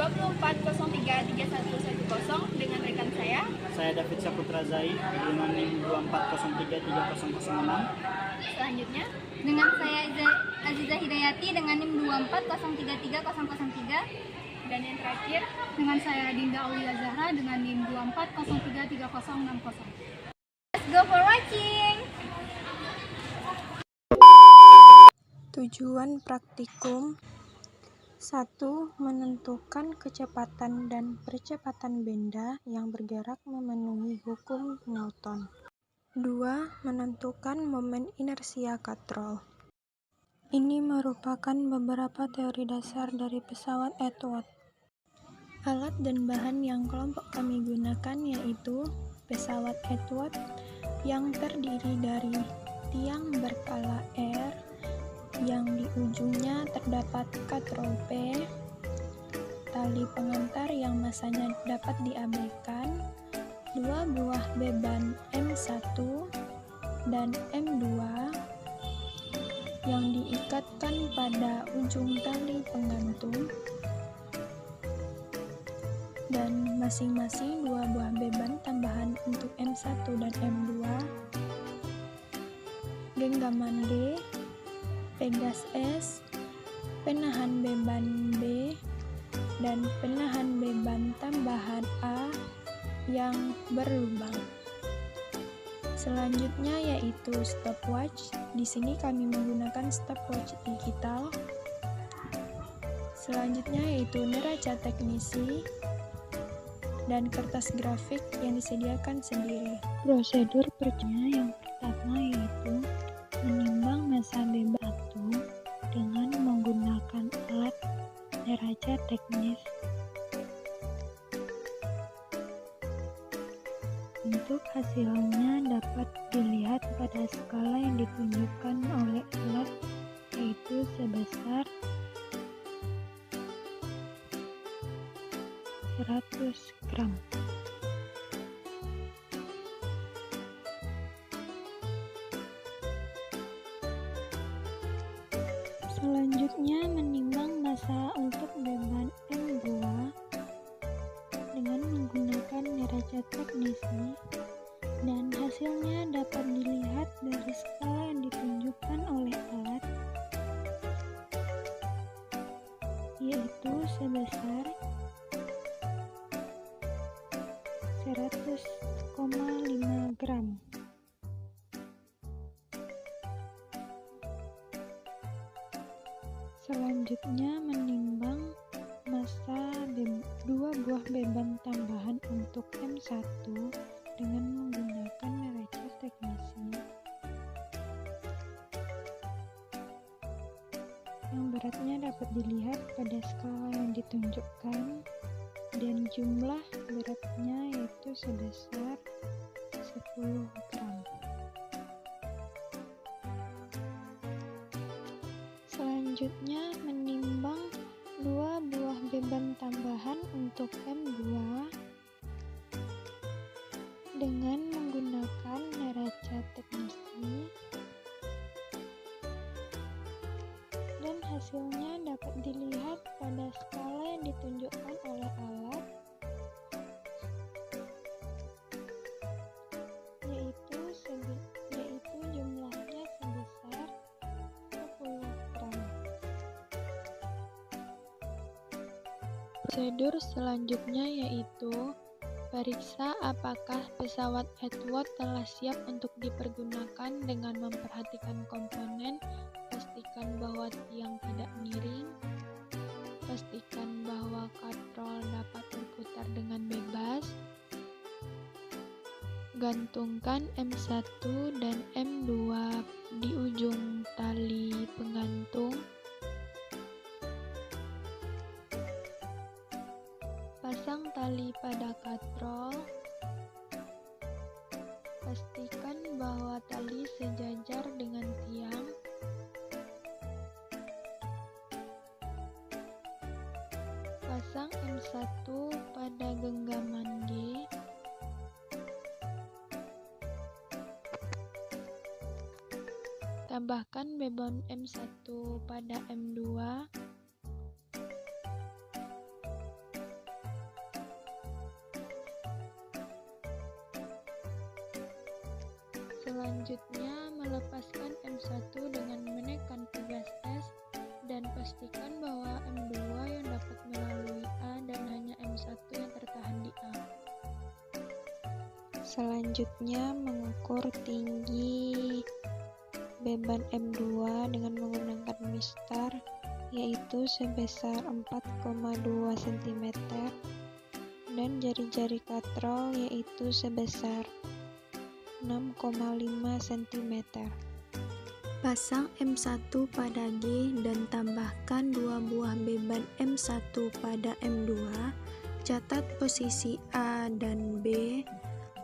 24033110 dengan rekan saya. Saya David Saputra Zai dengan NIM 24033006. Selanjutnya dengan saya Aziza Hidayati dengan NIM 24033003. Dan yang terakhir dengan saya Dinda Aulia Zahra dengan NIM 24033060. Let's go for watching. Tujuan praktikum 1. Menentukan kecepatan dan percepatan benda yang bergerak memenuhi hukum Newton. 2. Menentukan momen inersia katrol. Ini merupakan beberapa teori dasar dari pesawat Edward. Alat dan bahan yang kelompok kami gunakan yaitu pesawat Edward yang terdiri dari tiang berkala R yang di ujungnya terdapat katrol P, tali pengantar yang masanya dapat diabaikan, 2 buah beban M1 dan M2 yang diikatkan pada ujung tali penggantung, dan masing-masing 2 buah beban tambahan untuk M1 dan M2, genggaman D, pegas S, penahan beban B, dan penahan beban tambahan A yang berlubang. Selanjutnya yaitu stopwatch. Di sini kami menggunakan stopwatch digital. Selanjutnya yaitu neraca teknisi dan kertas grafik yang disediakan sendiri. Prosedur pertama yang pertama yaitu menimbang massa bebas dengan menggunakan alat neraca teknis. Untuk hasilnya dapat dilihat pada skala yang ditunjukkan oleh alat, yaitu sebesar 100 gram. Selanjutnya menimbang massa untuk beban M2 dengan menggunakan neraca teknisi, dan hasilnya dapat dilihat dari skala yang ditunjukkan oleh alat, yaitu sebesar 100,5 gram. Selanjutnya menimbang massa 2 buah beban tambahan untuk M1 dengan menggunakan neraca teknisi yang beratnya dapat dilihat pada skala yang ditunjukkan, dan jumlah beratnya yaitu sebesar 10 gram. Selanjutnya menimbang 2 buah beban tambahan untuk M2 dengan menggunakan neraca teknisi, dan hasilnya dapat dilihat pada skala yang ditunjukkan oleh alat, yaitu jumlahnya sebesar 10 gram. Prosedur selanjutnya yaitu periksa apakah pesawat Edward telah siap untuk dipergunakan dengan memperhatikan komponen, pastikan bahwa tiang tidak miring, pastikan bahwa katrol dapat berputar dengan bebas, gantungkan M1 dan M2 di ujung tali penggantung, pasang tali pada katrol, pastikan bahwa tali sejajar dengan tiang, pasang M1 pada genggaman G, tambahkan beban M1 pada M2, Selanjutnya, melepaskan M1 dengan menekan Pegas S dan pastikan bahwa M2 yang dapat melalui A dan hanya M1 yang tertahan di A. Selanjutnya, mengukur tinggi beban M2 dengan menggunakan mistar, yaitu sebesar 4,2 cm dan jari-jari katrol yaitu sebesar 6,5 cm. Pasang M1 pada G dan tambahkan 2 buah beban M1 pada M2. Catat posisi A dan B.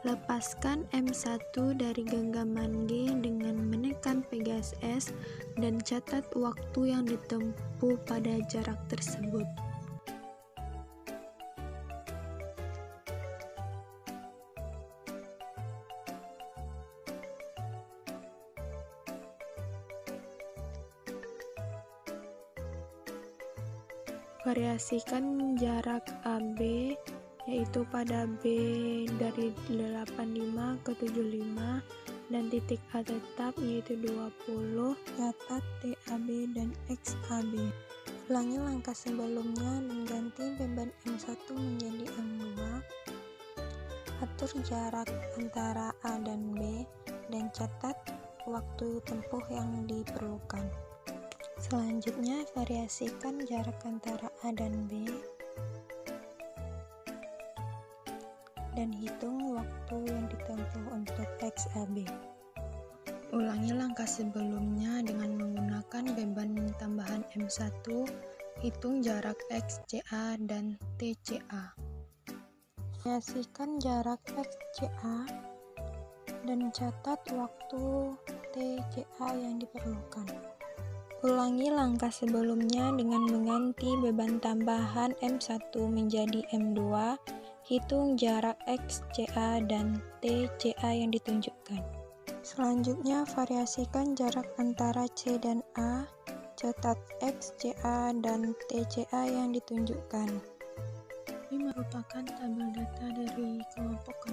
Lepaskan M1 dari genggaman G dengan menekan Pegas S dan catat waktu yang ditempuh pada jarak tersebut. Variasikan jarak AB, yaitu pada B dari 85 ke 75 dan titik A tetap yaitu 20. Catat TAB dan XAB. Ulangi langkah sebelumnya dan ganti beban M1 menjadi M2. Atur jarak antara A dan B dan catat waktu tempuh yang diperlukan. Selanjutnya, variasikan jarak antara A dan B dan hitung waktu yang ditempuh untuk XAB. Ulangi langkah sebelumnya dengan menggunakan beban tambahan M1, hitung jarak XCA dan TCA. Variasikan jarak XCA dan catat waktu TCA yang diperlukan. Ulangi langkah sebelumnya dengan mengganti beban tambahan M1 menjadi M2, hitung jarak XCA dan TCA yang ditunjukkan. Selanjutnya, variasikan jarak antara C dan A, catat XCA dan TCA yang ditunjukkan. Ini merupakan tabel data dari kelompok.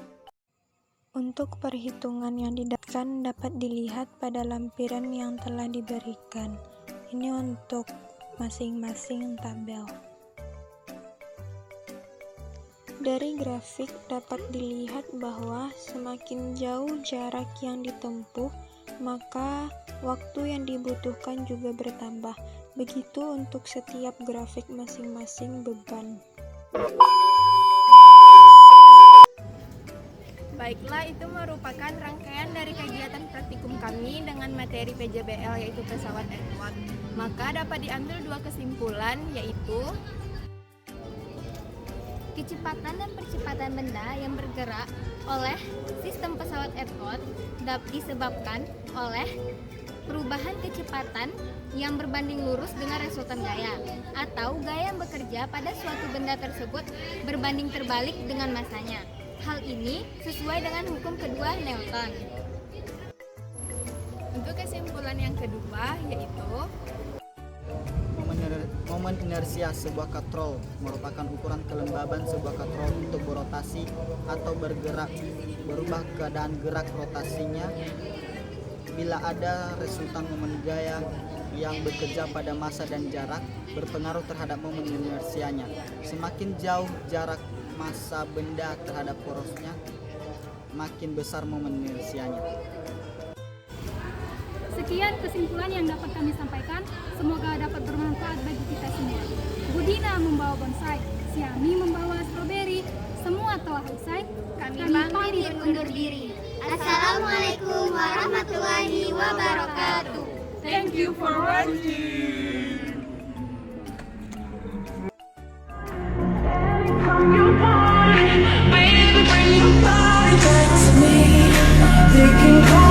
Untuk perhitungan yang didapatkan dapat dilihat pada lampiran yang telah diberikan. Ini untuk masing-masing tabel. Dari grafik dapat dilihat bahwa semakin jauh jarak yang ditempuh, maka waktu yang dibutuhkan juga bertambah. Begitu untuk setiap grafik masing-masing beban. Baiklah, itu merupakan rangkaian dari kegiatan praktikum kami dengan materi PJBL yaitu pesawat Edward. Maka dapat diambil dua kesimpulan, yaitu kecepatan dan percepatan benda yang bergerak oleh sistem pesawat Edward dapat disebabkan oleh perubahan kecepatan yang berbanding lurus dengan resultan gaya, atau gaya yang bekerja pada suatu benda tersebut berbanding terbalik dengan masanya. Hal ini sesuai dengan hukum kedua Newton. untuk kesimpulan yang kedua, yaitu momen inersia sebuah katrol merupakan ukuran kelembaban sebuah katrol untuk berotasi atau berubah keadaan gerak rotasinya bila ada resultan momen gaya yang bekerja pada massa dan jarak berpengaruh terhadap momen inersianya. Semakin jauh jarak massa benda terhadap porosnya, makin besar momen inersianya. Sekian kesimpulan yang dapat kami sampaikan. Semoga dapat bermanfaat bagi kita semua. Budina membawa bonsai, Siami membawa stroberi. Semua telah usai. Kami pamit undur diri. Assalamualaikum warahmatullahi wabarakatuh. Thank you for watching. You want it, baby, bring your body back to me. They can call